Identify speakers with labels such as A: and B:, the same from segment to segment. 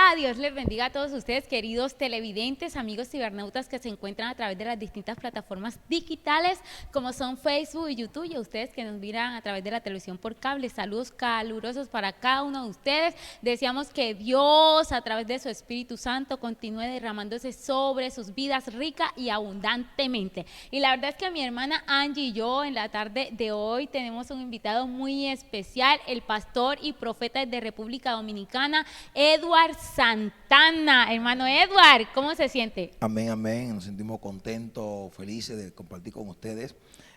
A: Hola, Dios les bendiga a todos ustedes, queridos televidentes, amigos cibernautas que se encuentran a través de las distintas plataformas digitales como son Facebook y YouTube, y a ustedes que nos miran a través de la televisión por cable. Saludos calurosos para cada uno de ustedes. Deseamos que Dios, a través de su Espíritu Santo, continúe derramándose sobre sus vidas rica y abundantemente. Y la verdad es que mi hermana Angie y yo en la tarde de hoy tenemos un invitado muy especial, el pastor y profeta de República Dominicana, Edward Santana. Hermano Edward, ¿cómo se siente?
B: Amén, amén. Nos sentimos contentos, felices de compartir con ustedes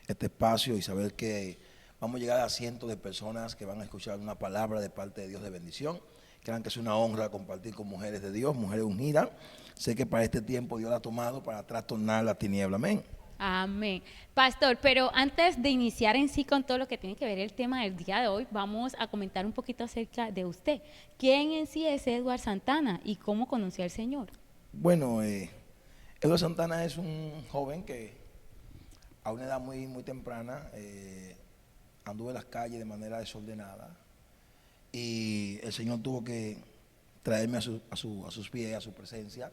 B: este espacio y saber que vamos a llegar a cientos de personas que van a escuchar una palabra de parte de Dios de bendición. Crean que es una honra compartir con mujeres de Dios, mujeres unidas. Sé que para este tiempo Dios la ha tomado para trastornar la tiniebla. Amén.
A: Amén. Pastor, pero antes de iniciar en sí con todo lo que tiene que ver el tema del día de hoy, vamos a comentar un poquito acerca de usted. ¿Quién en sí es Edward Santana y cómo conoció al Señor?
B: Bueno, Eduardo Santana es un joven que a una edad muy temprana anduvo en las calles de manera desordenada y el Señor tuvo que traerme a sus pies, a su presencia,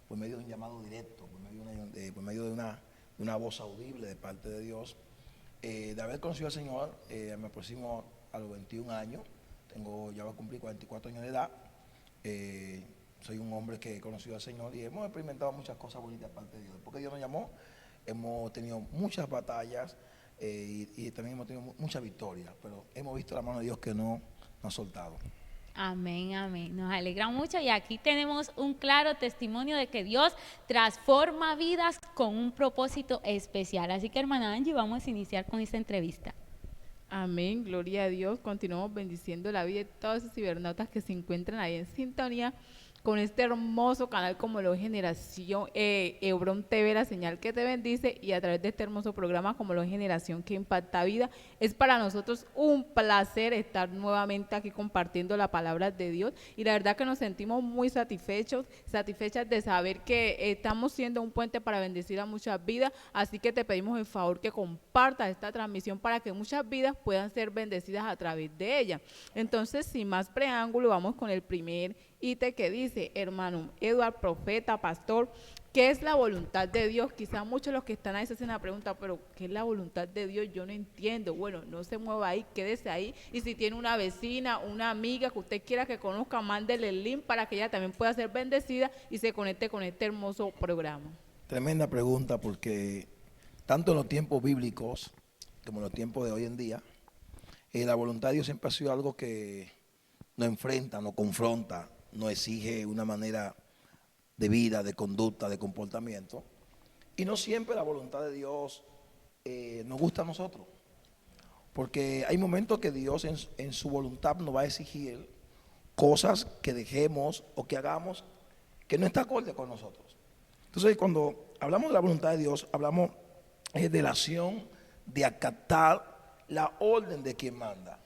B: por medio de un llamado directo, por medio de una voz audible de parte de Dios. De haber conocido al Señor, me aproximo a los 21 años, ya voy a cumplir 44 años de edad. Soy un hombre que he conocido al Señor y hemos experimentado muchas cosas bonitas de parte de Dios. Porque Dios nos llamó, hemos tenido muchas batallas y también hemos tenido muchas victorias, pero hemos visto la mano de Dios que no nos ha soltado.
A: Amén, amén. Nos alegra mucho y aquí tenemos un claro testimonio de que Dios transforma vidas con un propósito especial. Así que, hermana Angie, vamos a iniciar con esta entrevista.
C: Amén, gloria a Dios. Continuamos bendiciendo la vida de todos esos cibernautas que se encuentran ahí en sintonía con este hermoso canal como lo es Generación Hebrón TV, la señal que te bendice, y a través de este hermoso programa como lo es Generación que impacta vida. Es para nosotros un placer estar nuevamente aquí compartiendo la palabra de Dios y la verdad que nos sentimos muy satisfechas de saber que estamos siendo un puente para bendecir a muchas vidas, así que te pedimos el favor que compartas esta transmisión para que muchas vidas puedan ser bendecidas a través de ella. Entonces, sin más preámbulo, vamos con el primer ítem que dice, hermano Edward, profeta, pastor, ¿qué es la voluntad de Dios? Quizás muchos de los que están ahí se hacen la pregunta, pero ¿qué es la voluntad de Dios? Yo no entiendo. Bueno, no se mueva ahí, quédese ahí. Y si tiene una vecina, una amiga que usted quiera que conozca, mándele el link para que ella también pueda ser bendecida y se conecte con este hermoso programa.
B: Tremenda pregunta, porque tanto en los tiempos bíblicos como en los tiempos de hoy en día, la voluntad de Dios siempre ha sido algo que nos enfrenta, nos confronta, nos exige una manera de vida, de conducta, de comportamiento. Y no siempre la voluntad de Dios nos gusta a nosotros. Porque hay momentos que Dios en su voluntad nos va a exigir cosas que dejemos o que hagamos que no está acorde con nosotros. Entonces, cuando hablamos de la voluntad de Dios, hablamos de la acción de acatar la orden de quien manda.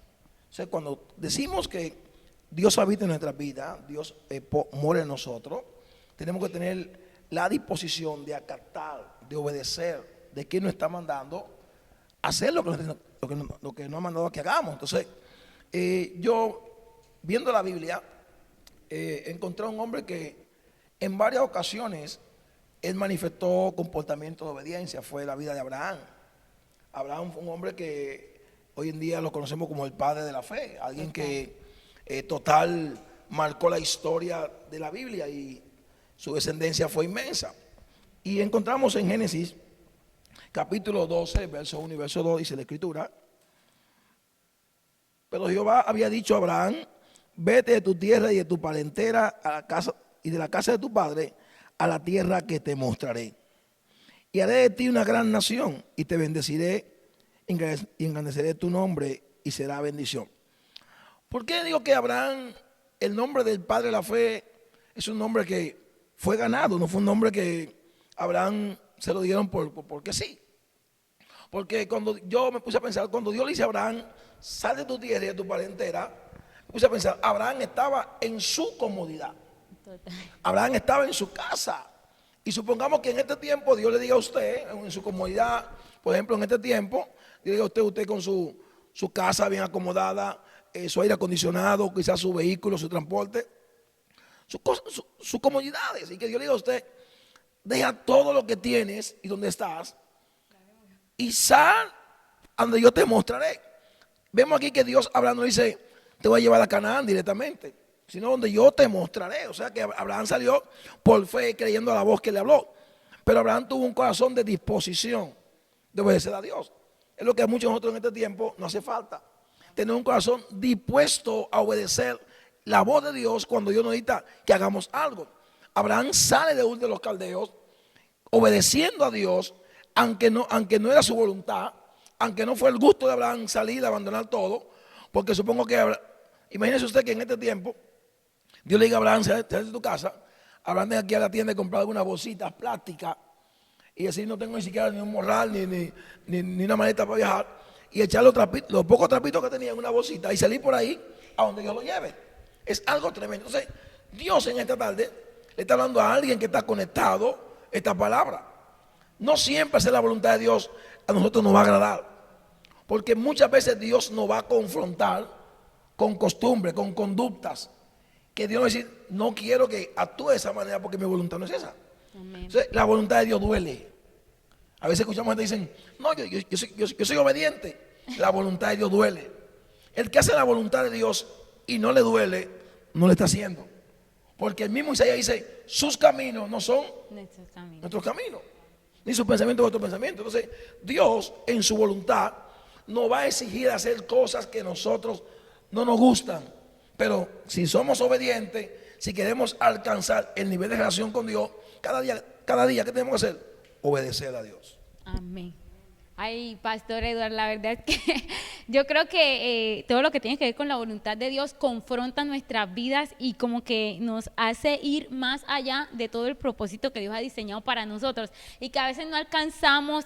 B: O sea, cuando decimos que Dios habita en nuestra vida, Dios mora en nosotros, tenemos que tener la disposición de acatar, de obedecer, de quien nos está mandando, hacer lo que nos ha mandado que hagamos. Entonces, yo, viendo la Biblia, encontré a un hombre que en varias ocasiones él manifestó comportamiento de obediencia. Fue la vida de Abraham. Abraham fue un hombre que hoy en día lo conocemos como el padre de la fe, alguien que total marcó la historia de la Biblia y su descendencia fue inmensa. Y encontramos en Génesis capítulo 12, verso 1 y verso 2, dice la escritura: pero Jehová había dicho a Abraham, vete de tu tierra y de tu parentela a la casa, y de la casa de tu padre a la tierra que te mostraré. Y haré de ti una gran nación y te bendeciré y engrandeceré tu nombre y será bendición. ¿Por qué digo que Abraham, el nombre del padre de la fe, es un nombre que fue ganado? No fue un nombre que Abraham se lo dieron porque sí. Porque cuando yo me puse a pensar, cuando Dios le dice a Abraham, sal de tu tierra y de tu parentela, me puse a pensar, Abraham estaba en su comodidad.
A: Total.
B: Abraham estaba en su casa. Y supongamos que en este tiempo Dios le diga a usted, en su comodidad, por ejemplo, en este tiempo, le diga a usted con su casa bien acomodada, su aire acondicionado, quizás su vehículo, su transporte, sus comodidades. Y que Dios le diga a usted, deja todo lo que tienes y donde estás y sal a donde yo te mostraré. Vemos aquí que Dios hablando dice, te voy a llevar a Canaán directamente, sino donde yo te mostraré. O sea que Abraham salió por fe creyendo a la voz que le habló. Pero Abraham tuvo un corazón de disposición de obedecer a Dios. Es lo que a muchos de nosotros en este tiempo nos hace falta. Tener un corazón dispuesto a obedecer la voz de Dios cuando Dios nos necesita que hagamos algo. Abraham sale de Ur de los Caldeos obedeciendo a Dios, aunque no era su voluntad, aunque no fue el gusto de Abraham salir, abandonar todo, porque supongo que, imagínese usted que en este tiempo, Dios le diga a Abraham, sal de tu casa, Abraham tiene aquí a la tienda y comprar algunas bolsitas plásticas, y así no tengo ni siquiera ni un morral, ni una maleta para viajar, y echar los pocos trapitos que tenía en una bolsita y salir por ahí a donde Dios lo lleve. Es algo tremendo. Entonces, Dios en esta tarde le está hablando a alguien que está conectado esta palabra. No siempre hacer la voluntad de Dios a nosotros nos va a agradar, porque muchas veces Dios nos va a confrontar con costumbres, con conductas, que Dios nos va a decir, no quiero que actúe de esa manera porque mi voluntad no es esa.
A: Amén.
B: Entonces, la voluntad de Dios duele. A veces escuchamos gente que dicen, no, yo soy obediente. La voluntad de Dios duele. El que hace la voluntad de Dios y no le duele, no le está haciendo. Porque el mismo Isaías dice, sus caminos no son nuestros caminos, ni sus pensamientos nuestros pensamientos. Entonces, Dios en su voluntad nos va a exigir hacer cosas que nosotros no nos gustan. Pero si somos obedientes, si queremos alcanzar el nivel de relación con Dios, cada día, ¿qué tenemos que hacer? Obedecer a Dios.
A: Amén. Ay, Pastor Eduardo, la verdad es que yo creo que todo lo que tiene que ver con la voluntad de Dios confronta nuestras vidas y como que nos hace ir más allá de todo el propósito que Dios ha diseñado para nosotros y que a veces no alcanzamos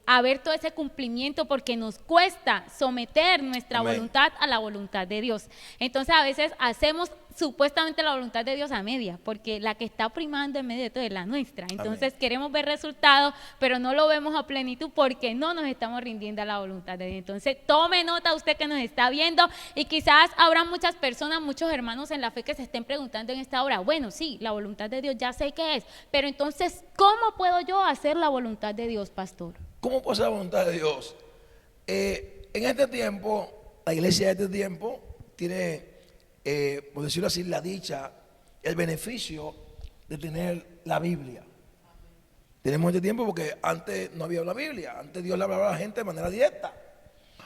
A: a ver todo ese cumplimiento porque nos cuesta someter nuestra
B: Amén.
A: voluntad a la voluntad de Dios. Entonces a veces hacemos supuestamente la voluntad de Dios a media, porque la que está primando en medio de todo es la nuestra. Entonces queremos ver resultados, pero no lo vemos a plenitud porque no nos estamos rindiendo a la voluntad de Dios. Entonces tome nota usted que nos está viendo y quizás habrá muchas personas, muchos hermanos en la fe que se estén preguntando en esta hora, bueno, sí, la voluntad de Dios ya sé qué es, pero entonces, ¿cómo puedo yo hacer la voluntad de Dios, pastor?
B: ¿Cómo puede ser la voluntad de Dios? En este tiempo, la iglesia de este tiempo tiene, por decirlo así, la dicha, el beneficio de tener la Biblia. Tenemos este tiempo porque antes no había la Biblia, antes Dios le hablaba a la gente de manera directa.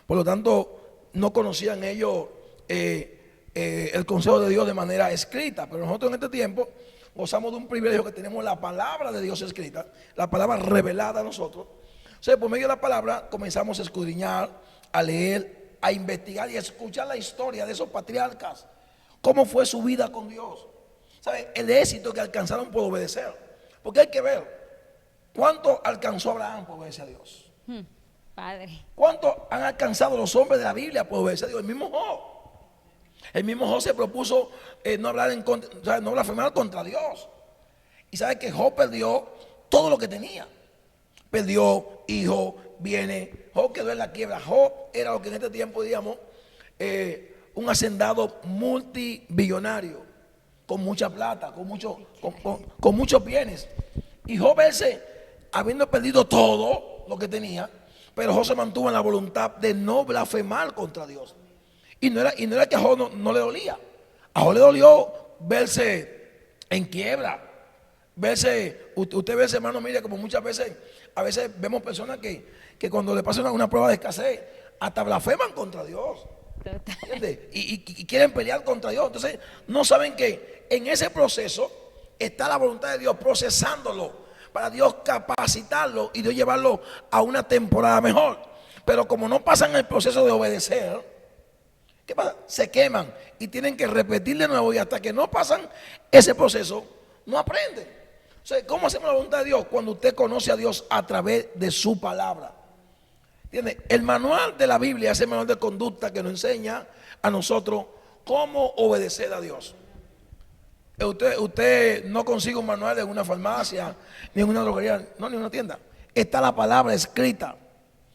B: Por lo tanto, no conocían ellos el consejo de Dios de manera escrita, pero nosotros en este tiempo gozamos de un privilegio que tenemos la palabra de Dios escrita, la palabra revelada a nosotros. O sea, por medio de la palabra comenzamos a escudriñar, a leer, a investigar y a escuchar la historia de esos patriarcas. Cómo fue su vida con Dios. ¿Sabe? El éxito que alcanzaron por obedecer. Porque hay que ver cuánto alcanzó Abraham por obedecer a Dios.
A: Padre.
B: ¿Cuánto han alcanzado los hombres de la Biblia por obedecer a Dios? El mismo Job. El mismo Job se propuso no hablar en contra, o sea, no blasfemar contra Dios. Y sabe que Job perdió todo lo que tenía. Perdió hijos, bienes. Job quedó en la quiebra. Job era lo que en este tiempo, digamos, un hacendado multibillonario, con mucha plata, con muchos bienes. Y Job habiendo perdido todo lo que tenía, pero Job se mantuvo en la voluntad de no blasfemar contra Dios. Y no era que a Job no le dolía. A Job le dolió verse en quiebra. Usted ve, hermano, mire, como muchas veces, a veces vemos personas que cuando le pasan una prueba de escasez, hasta blasfeman contra Dios. Y quieren pelear contra Dios. Entonces, no saben que en ese proceso está la voluntad de Dios procesándolo para Dios capacitarlo y Dios llevarlo a una temporada mejor. Pero como no pasan el proceso de obedecer, ¿qué pasa? Se queman y tienen que repetir de nuevo y hasta que no pasan ese proceso, no aprenden. O sea, ¿cómo hacemos la voluntad de Dios? Cuando usted conoce a Dios a través de su palabra. ¿Entiende? El manual de la Biblia es el manual de conducta que nos enseña a nosotros cómo obedecer a Dios. Usted no consigue un manual en una farmacia, ni en una droguería, no, ni en una tienda. Está la palabra escrita.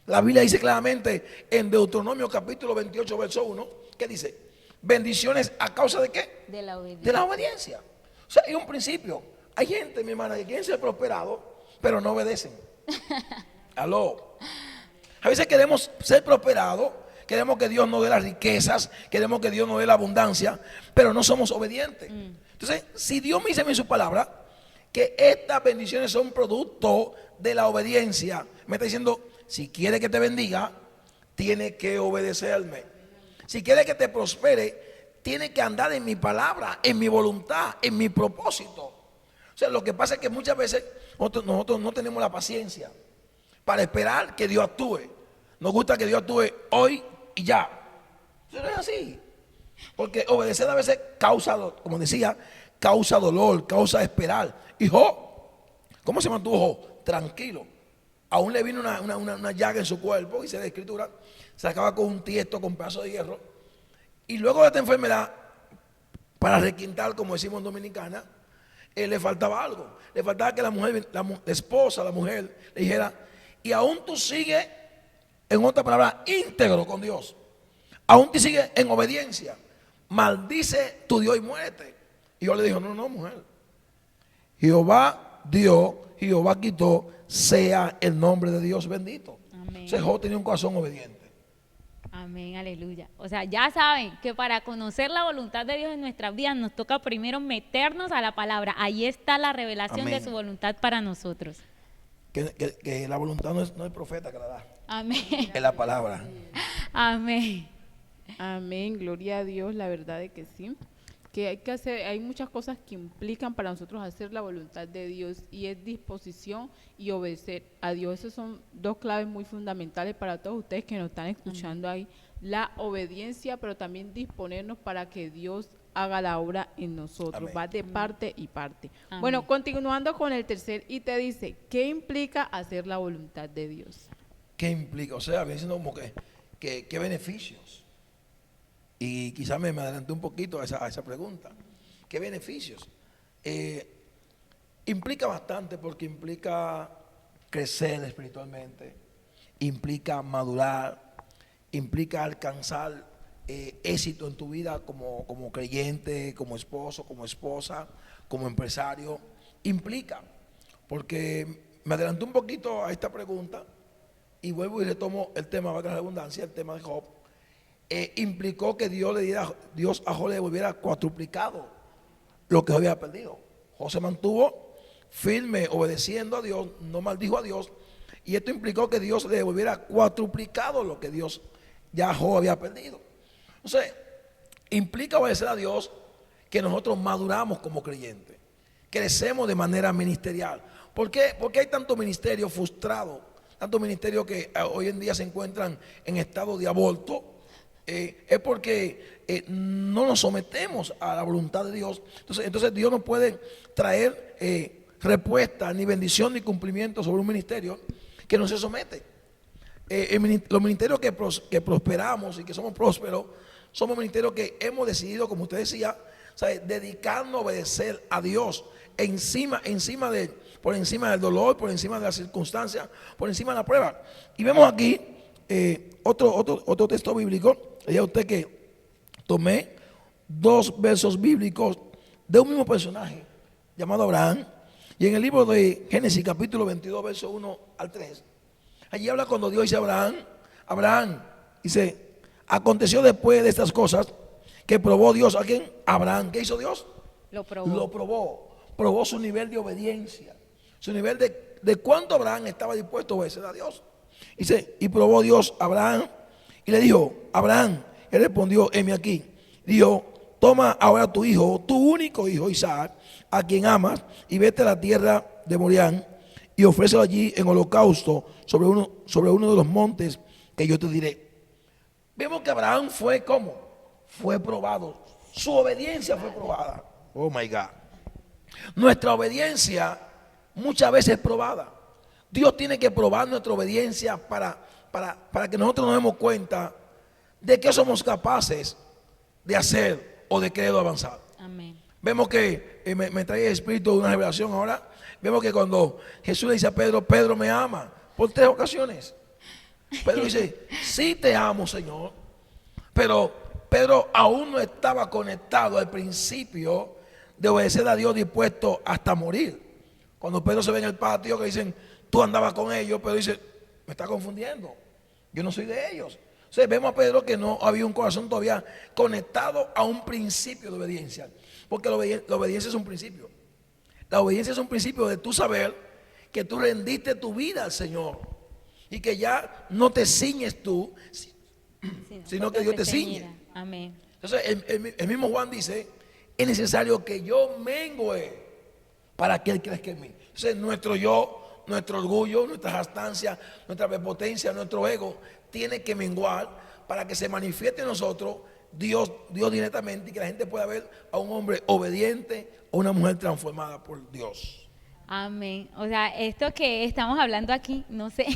B: La Biblia dice claramente en Deuteronomio capítulo 28, verso 1, ¿qué dice? Bendiciones a causa de qué?
A: De la obediencia.
B: De la obediencia. O sea, hay un principio. Hay gente, mi hermana, que quieren ser prosperados, pero no obedecen. Aló. A veces queremos ser prosperados, queremos que Dios nos dé las riquezas, queremos que Dios nos dé la abundancia, pero no somos obedientes. Entonces, si Dios me dice en su palabra que estas bendiciones son producto de la obediencia, me está diciendo, si quiere que te bendiga, tiene que obedecerme. Si quiere que te prospere, tiene que andar en mi palabra, en mi voluntad, en mi propósito. O sea, lo que pasa es que muchas veces nosotros no tenemos la paciencia para esperar que Dios actúe. Nos gusta que Dios actúe hoy y ya. Eso no es así. Porque obedecer a veces causa, como decía, causa dolor, causa esperar. Y Job, ¿cómo se mantuvo Job? Tranquilo. Aún le vino una llaga en su cuerpo, dice la escritura, se acaba con un tiesto, con pedazo de hierro. Y luego de esta enfermedad, para requintar, como decimos en Dominicana, le faltaba algo. Le faltaba que la esposa, la mujer, le dijera, y aún tú sigues, en otra palabra, íntegro con Dios. Aún tú sigues en obediencia. Maldice tu Dios y muérete. Y yo le dije, no, mujer. Jehová dio, Jehová quitó, sea el nombre de Dios bendito.
A: Amén.
B: Entonces Job tenía un corazón obediente.
A: Amén, aleluya. O sea, ya saben que para conocer la voluntad de Dios en nuestras vidas nos toca primero meternos a la palabra. Ahí está la revelación
B: Amén.
A: de su voluntad para nosotros.
B: Que la voluntad no es el profeta que la da,
A: Amén.
B: es la palabra.
A: Amén.
C: Amén, gloria a Dios, la verdad es que sí. Que hay que hacer, hay muchas cosas que implican para nosotros hacer la voluntad de Dios y es disposición y obedecer a Dios. Esas son dos claves muy fundamentales para todos ustedes que nos están escuchando ahí. La obediencia, pero también disponernos para que Dios haga la obra en nosotros.
B: Amén.
C: Va de parte y parte.
A: Amén.
C: Bueno, continuando con el tercer y te dice, ¿qué implica hacer la voluntad de Dios?
B: ¿Qué implica? O sea, viene diciendo como ¿qué beneficios? Y quizás me adelanté un poquito a esa pregunta. ¿Qué beneficios? Implica bastante porque implica crecer espiritualmente, implica madurar, implica alcanzar éxito en tu vida como creyente, como esposo, como esposa, como empresario. Implica, porque me adelanté un poquito a esta pregunta y vuelvo y retomo el tema, valga la redundancia, el tema de Job. Implicó que Dios a Job le volviera cuatruplicado lo que había perdido. Job se mantuvo firme, obedeciendo a Dios, no maldijo a Dios, y esto implicó que Dios le devolviera cuatruplicado lo que Dios ya Job había perdido. Entonces, implica obedecer a Dios que nosotros maduramos como creyentes, crecemos de manera ministerial. ¿Por qué? Porque hay tanto ministerio frustrado, tanto ministerio que hoy en día se encuentran en estado de aborto. Es porque no nos sometemos a la voluntad de Dios. Entonces Dios no puede traer respuesta, ni bendición, ni cumplimiento sobre un ministerio que no se somete. Los ministerios que prosperamos y que somos prósperos, somos ministerios que hemos decidido, como usted decía, dedicarnos a obedecer a Dios por encima del dolor, por encima de las circunstancias, por encima de la prueba. Y vemos aquí otro texto bíblico. Le dije a usted que tomé dos versos bíblicos de un mismo personaje llamado Abraham. Y en el libro de Génesis capítulo 22, verso 1 al 3, allí habla cuando Dios dice a Abraham, dice, aconteció después de estas cosas que probó Dios a quién, Abraham. ¿Qué hizo Dios?
A: Lo probó.
B: Lo probó su nivel de obediencia, su nivel de cuánto Abraham estaba dispuesto a obedecer a Dios. Dice, y probó Dios a Abraham y le dijo, Abraham, él respondió, heme aquí. Dijo, toma ahora tu hijo, tu único hijo Isaac, a quien amas, y vete a la tierra de Morián y ofrécelo allí en holocausto sobre uno de los montes que yo te diré. Vemos que Abraham fue ¿cómo? Fue probado. Su obediencia fue probada. Oh my God. Nuestra obediencia muchas veces es probada. Dios tiene que probar nuestra obediencia para que nosotros nos demos cuenta de que somos capaces de hacer o de querer avanzar.
A: Amén.
B: Vemos que me trae el espíritu de una revelación ahora. Vemos que cuando Jesús le dice a Pedro, Pedro me ama, por 3 ocasiones. Pedro dice, sí te amo, Señor. Pero Pedro aún no estaba conectado al principio de obedecer a Dios dispuesto hasta morir. Cuando Pedro se ve en el patio que dicen, tú andabas con ellos, Pedro dice, me está confundiendo, yo no soy de ellos. O sea, vemos a Pedro que no había un corazón todavía conectado a un principio de obediencia, porque la obediencia es un principio. La obediencia es un principio de tú saber que tú rendiste tu vida al Señor y que ya no te ciñes tú, sino que Dios te ciñe.
A: Amén.
B: Entonces el mismo Juan dice, es necesario que yo mengue para que Él crezca en mí. Entonces nuestro yo, nuestro orgullo, nuestras jactancias, nuestra prepotencia, nuestro ego tiene que menguar para que se manifieste en nosotros Dios directamente y que la gente pueda ver a un hombre obediente o una mujer transformada por Dios.
A: Amén. O sea, esto que estamos hablando aquí, no sé,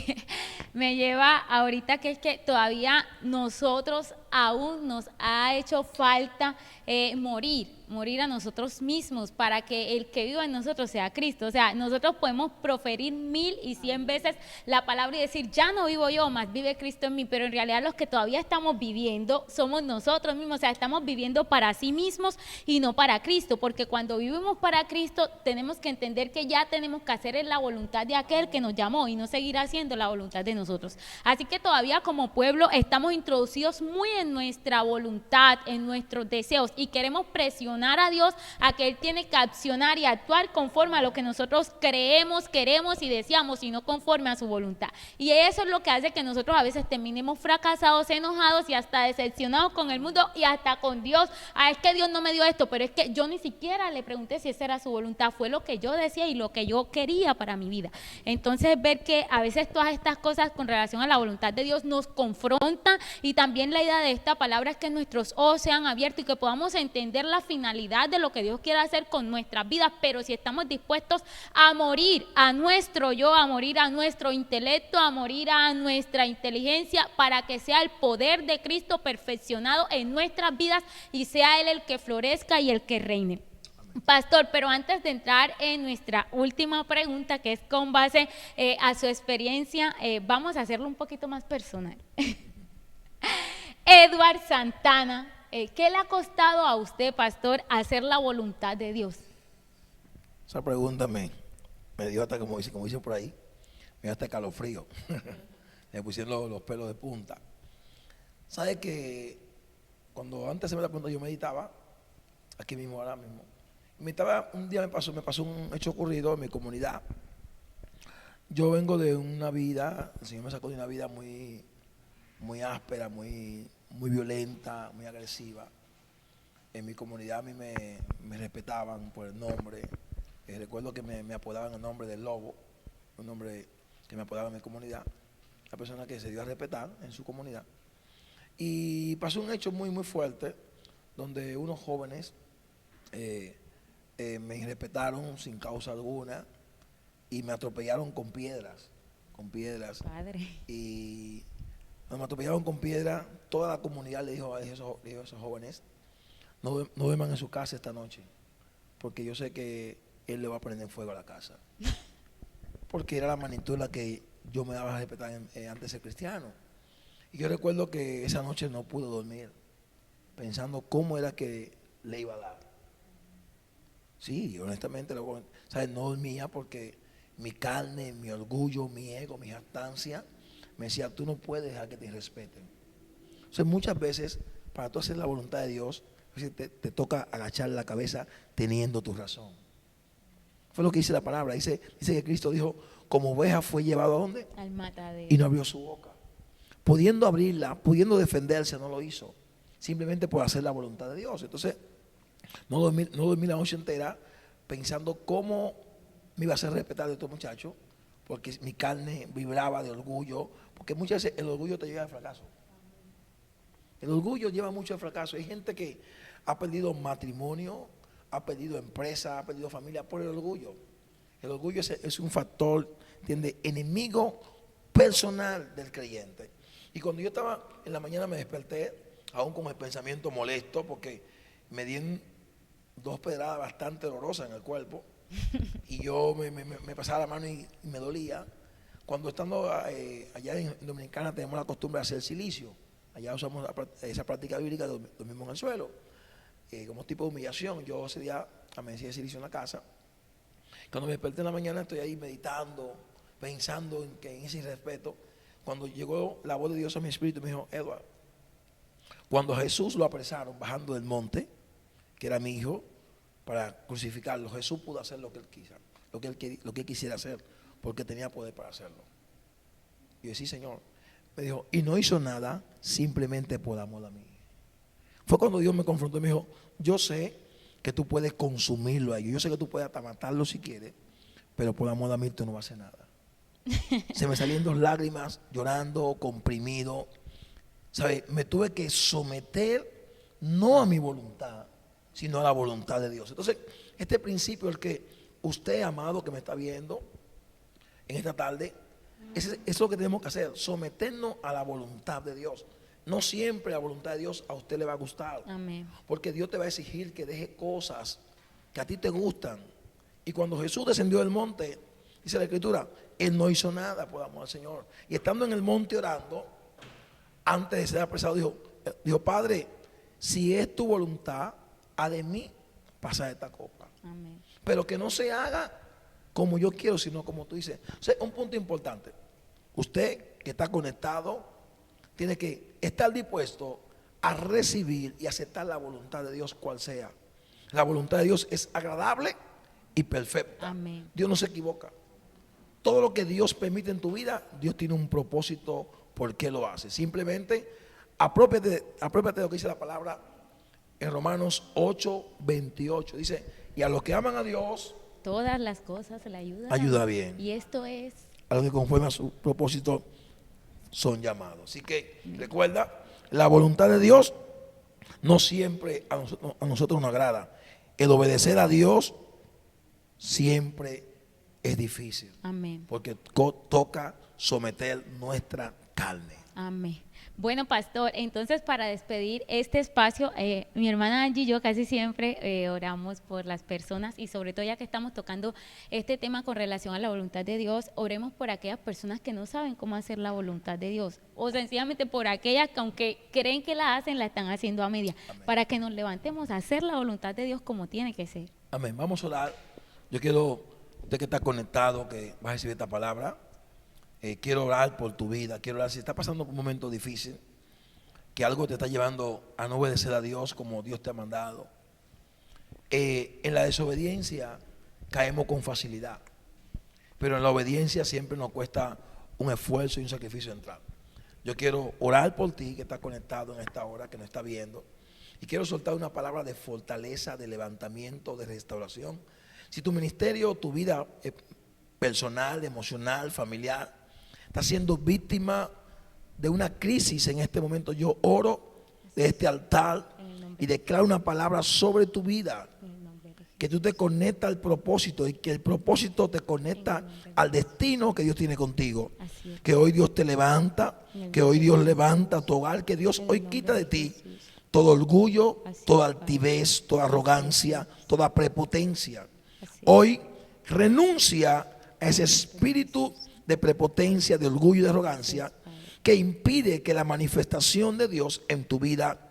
A: me lleva ahorita que es que todavía nosotros aún nos ha hecho falta morir a nosotros mismos para que el que viva en nosotros sea Cristo. O sea, nosotros podemos proferir 1000 y 100 veces la palabra y decir, ya no vivo yo, más vive Cristo en mí, pero en realidad los que todavía estamos viviendo somos nosotros mismos. O sea, estamos viviendo para sí mismos y no para Cristo, porque cuando vivimos para Cristo tenemos que entender que ya tenemos que hacer la voluntad de aquel que nos llamó y no seguir haciendo la voluntad de nosotros. Así que todavía como pueblo estamos introducidos muy en nuestra voluntad, en nuestros deseos, y queremos presionar a Dios a que Él tiene que accionar y actuar conforme a lo que nosotros creemos, queremos y deseamos, y no conforme a su voluntad. Y eso es lo que hace que nosotros a veces terminemos fracasados, enojados y hasta decepcionados con el mundo y hasta con Dios. Es que Dios no me dio esto, pero es que yo ni siquiera le pregunté si esa era su voluntad, fue lo que yo decía y lo que yo quería para mi vida. Entonces ver que a veces todas estas cosas con relación a la voluntad de Dios nos confrontan, y también la idea de esta palabra es que nuestros ojos sean abiertos y que podamos entender la finalidad de lo que Dios quiere hacer con nuestras vidas, pero si estamos dispuestos a morir a nuestro yo, a morir a nuestro intelecto, a morir a nuestra inteligencia, para que sea el poder de Cristo perfeccionado en nuestras vidas y sea Él el que florezca y el que reine. Pastor, pero antes de entrar en nuestra última pregunta, que es con base a su experiencia, vamos a hacerlo un poquito más personal. Edward Santana, ¿qué le ha costado a usted, pastor, hacer la voluntad de Dios?
B: Esa pregunta me dio hasta, como dicen por ahí, me dio hasta calofrío. Me pusieron los pelos de punta. ¿Sabe que cuando antes se me la pregunta yo meditaba, aquí mismo, ahora mismo, un día me pasó un hecho ocurrido en mi comunidad. Yo vengo de una vida, el Señor me sacó de una vida muy áspera, muy violenta, muy agresiva. En mi comunidad a mí me respetaban por el nombre. Recuerdo que me apodaban el nombre del lobo, un nombre que me apodaba en mi comunidad, la persona que se dio a respetar en su comunidad. Y pasó un hecho muy fuerte, donde unos jóvenes me irrespetaron sin causa alguna y me atropellaron con piedras.
A: Padre.
B: Y cuando me atropellaron con piedras, toda la comunidad le dijo a esos jóvenes, no duerman en su casa esta noche, porque yo sé que Él le va a prender fuego a la casa. Porque era la magnitud la que yo me daba a respetar antes de ser cristiano. Y yo recuerdo que esa noche no pude dormir, pensando cómo era que le iba a dar. Sí, honestamente, ¿sabes? No dormía porque mi carne, mi orgullo, mi ego, mi jactancia me decía, tú no puedes dejar que te respeten. Entonces muchas veces, para tú hacer la voluntad de Dios, te toca agachar la cabeza teniendo tu razón. Fue lo que dice la palabra. Dice que Cristo dijo, como oveja fue llevado ¿a dónde?
A: Al matadero.
B: Y no abrió su boca. Pudiendo abrirla, pudiendo defenderse, no lo hizo. Simplemente por hacer la voluntad de Dios. Entonces, no dormí la noche entera pensando cómo me iba a hacer respetar de estos muchachos, porque mi carne vibraba de orgullo, porque muchas veces el orgullo te lleva al fracaso. El orgullo lleva mucho al fracaso. Hay gente que ha perdido matrimonio, ha perdido empresa, ha perdido familia por el orgullo. El orgullo es un factor, ¿entiendes?, enemigo personal del creyente. Y cuando yo estaba en la mañana me desperté, aún con el pensamiento molesto, porque me di 2 pedradas bastante dolorosas en el cuerpo, y yo me pasaba la mano y me dolía. Cuando estando allá en Dominicana tenemos la costumbre de hacer silicio. Allá usamos esa práctica bíblica, dormimos en el suelo. como tipo de humillación. Yo ese día amanecí de silicio en la casa. Cuando me desperté en la mañana estoy ahí meditando, pensando en ese respeto. Cuando llegó la voz de Dios a mi espíritu, me dijo: Edward, cuando a Jesús lo apresaron bajando del monte, que era mi hijo, para crucificarlo, Jesús pudo hacer lo que él quiso, lo que él quisiera hacer, porque tenía poder para hacerlo. Y yo decía: sí, Señor. Me dijo: y no hizo nada simplemente por amor a mí. Fue cuando Dios me confrontó y me dijo: yo sé que tú puedes consumirlo a ellos, yo sé que tú puedes hasta matarlo si quieres, pero por amor a mí tú no vas a hacer nada. Se me salían dos lágrimas, llorando, comprimido. ¿Sabe? Me tuve que someter no a mi voluntad, sino a la voluntad de Dios. Entonces, este principio, el que usted, amado, que me está viendo en esta tarde, es lo que tenemos que hacer, someternos a la voluntad de Dios. No siempre la voluntad de Dios a usted le va a gustar.
A: Amén.
B: Porque Dios te va a exigir que deje cosas que a ti te gustan. Y cuando Jesús descendió del monte, dice la Escritura, Él no hizo nada por amor al Señor. Y estando en el monte orando, antes de ser apresado, dijo: Padre, si es tu voluntad, haz de mí pasar esta copa.
A: Amén.
B: Pero que no se haga como yo quiero, sino como tú dices. O sea, un punto importante. Usted que está conectado tiene que estar dispuesto a recibir y aceptar la voluntad de Dios, cual sea. La voluntad de Dios es agradable y perfecta.
A: Amén.
B: Dios no se equivoca. Todo lo que Dios permite en tu vida, Dios tiene un propósito por qué lo hace. Simplemente apropiate de lo que dice la palabra en Romanos 8:28. Dice: y a los que aman a Dios,
A: Todas las cosas le ayudan.
B: ayuda bien.
A: Y esto es
B: A los que conforme a su propósito son llamados. Así que recuerda, la voluntad de Dios no siempre a nosotros nos agrada. El obedecer a Dios siempre es difícil.
A: amén.
B: Porque toca someter nuestra carne.
A: Amén. Bueno, pastor, entonces para despedir este espacio, mi hermana Angie y yo casi siempre oramos por las personas, y sobre todo ya que estamos tocando este tema con relación a la voluntad de Dios, oremos por aquellas personas que no saben cómo hacer la voluntad de Dios, o sencillamente por aquellas que aunque creen que la hacen, la están haciendo a media.
B: Amén.
A: Para que nos levantemos a hacer la voluntad de Dios como tiene que ser.
B: Amén. Vamos a orar. Yo quiero, usted que está conectado, que va a recibir esta palabra, quiero orar por tu vida. Quiero orar si está pasando por un momento difícil, que algo te está llevando a no obedecer a Dios como Dios te ha mandado. En la desobediencia caemos con facilidad, pero en la obediencia siempre nos cuesta un esfuerzo y un sacrificio entrar. Yo quiero orar por ti que está conectado en esta hora, que nos está viendo, y quiero soltar una palabra de fortaleza, de levantamiento, de restauración. Si tu ministerio, tu vida personal, emocional, familiar, está siendo víctima de una crisis en este momento, yo oro de este altar y declaro una palabra sobre tu vida,
A: En el nombre de Jesús.
B: que tú te conectas al propósito y que el propósito te conecta al destino que Dios tiene contigo.
A: Así es.
B: Que hoy Dios te levanta, que hoy Dios levanta tu hogar, que Dios hoy quita de ti todo orgullo, toda altivez, toda arrogancia, toda prepotencia. Hoy renuncia a ese espíritu de prepotencia, de orgullo y de arrogancia que impide que la manifestación de Dios en tu vida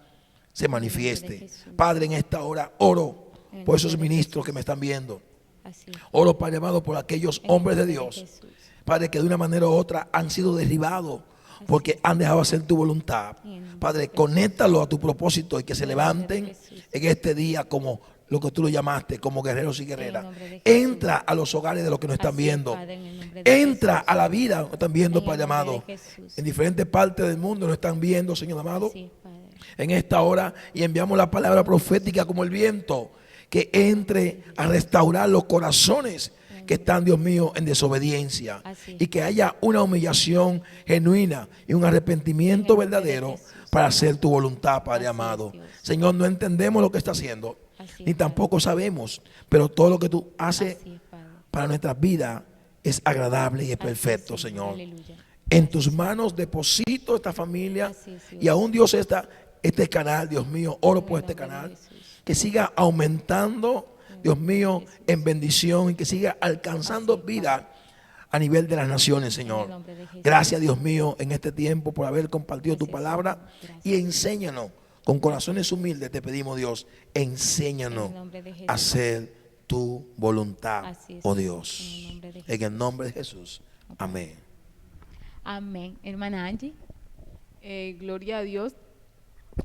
B: se manifieste. Padre, en esta hora oro por esos ministros que me están viendo.
A: Así es.
B: Oro, Padre amado, por aquellos hombres de
A: En el
B: Dios,
A: nombre de Jesús.
B: Padre, que de una manera u otra han sido derribados porque han dejado hacer tu voluntad. Padre, conéctalo a tu propósito y que se levanten en este día como lo que tú lo llamaste, como guerreros y guerreras. Entra a los hogares de los que nos están
A: Así es,
B: viendo.
A: Padre, en el nombre de
B: Entra
A: Jesús.
B: a la vida, nos están viendo,
A: En el
B: Padre
A: nombre de
B: amado.
A: Jesús.
B: En diferentes partes del mundo nos están viendo, Señor amado.
A: Así es, Padre.
B: En esta hora, y enviamos la palabra profética como el viento, que entre a restaurar los corazones que están, Dios mío, en desobediencia,
A: Así es.
B: y que haya una humillación genuina y un arrepentimiento
A: En el nombre de
B: verdadero
A: Jesús.
B: para hacer tu voluntad, Padre
A: Así es,
B: amado.
A: Dios.
B: Señor, no entendemos lo que está haciendo,
A: Así
B: ni
A: es,
B: tampoco sabemos, pero todo lo que tú haces
A: Así es, Padre.
B: para nuestras vidas es agradable y es
A: Así es,
B: perfecto, Señor.
A: Aleluya.
B: En tus manos deposito esta familia,
A: Así es, Dios.
B: y aún Dios este canal, Dios mío, oro por
A: En el
B: este
A: nombre de
B: canal,
A: Jesús.
B: que siga aumentando, Dios mío, en bendición, y que siga alcanzando
A: Así es,
B: vida a nivel de las naciones,
A: En
B: Señor.
A: el nombre de Jesús.
B: Gracias, Dios mío, en este tiempo por haber compartido tu
A: Gracias,
B: palabra,
A: Señor. Gracias.
B: y enséñanos Con corazones humildes te pedimos, Dios, enséñanos
A: En el nombre de Jesús.
B: a hacer tu voluntad,
A: Así es,
B: oh
A: en el
B: Dios.
A: nombre de
B: En el nombre de Jesús. Amén.
A: Amén. Hermana Angie.
C: Gloria a Dios.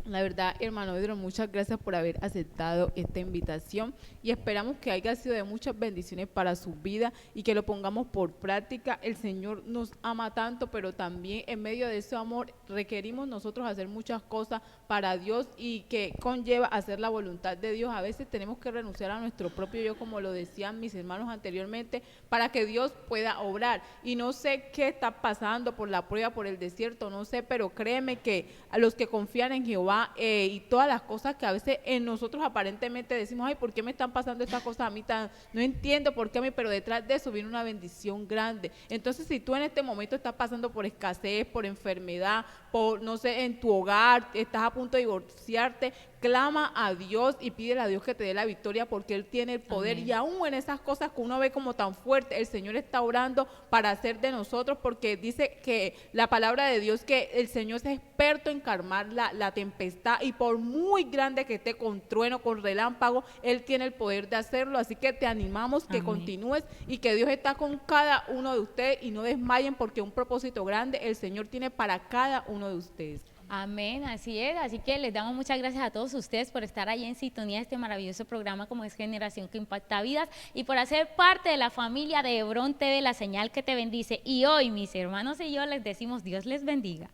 C: La verdad, hermano Edro, muchas gracias por haber aceptado esta invitación y esperamos que haya sido de muchas bendiciones para su vida y que lo pongamos por práctica. El Señor nos ama tanto, pero también en medio de ese amor requerimos nosotros hacer muchas cosas para Dios y que conlleva hacer la voluntad de Dios. A veces tenemos que renunciar a nuestro propio yo, como lo decían mis hermanos anteriormente, para que Dios pueda obrar. Y no sé qué está pasando por la prueba, por el desierto, no sé, pero créeme que a los que confían en Jehová y todas las cosas que a veces en nosotros aparentemente decimos, ay, ¿por qué me están pasando estas cosas a mí tan? No entiendo por qué a mí, pero detrás de eso viene una bendición grande. Entonces, si tú en este momento estás pasando por escasez, por enfermedad, por, no sé, en tu hogar, estás a punto de divorciarte, clama a Dios y pídele a Dios que te dé la victoria porque Él tiene el poder.
A: Amén.
C: Y aún en esas cosas que uno ve como tan fuerte, el Señor está orando para hacer de nosotros, porque dice que la palabra de Dios que el Señor es experto en calmar la tempestad, y por muy grande que esté, con trueno, con relámpago, Él tiene el poder de hacerlo. Así que te animamos que
A: Amén.
C: continúes y que Dios está con cada uno de ustedes y no desmayen, porque un propósito grande el Señor tiene para cada uno de ustedes.
A: Amén, así es. Así que les damos muchas gracias a todos ustedes por estar ahí en sintonía de este maravilloso programa como es Generación que Impacta Vidas y por hacer parte de la familia de Hebrón TV, la señal que te bendice. Y hoy mis hermanos y yo les decimos Dios les bendiga.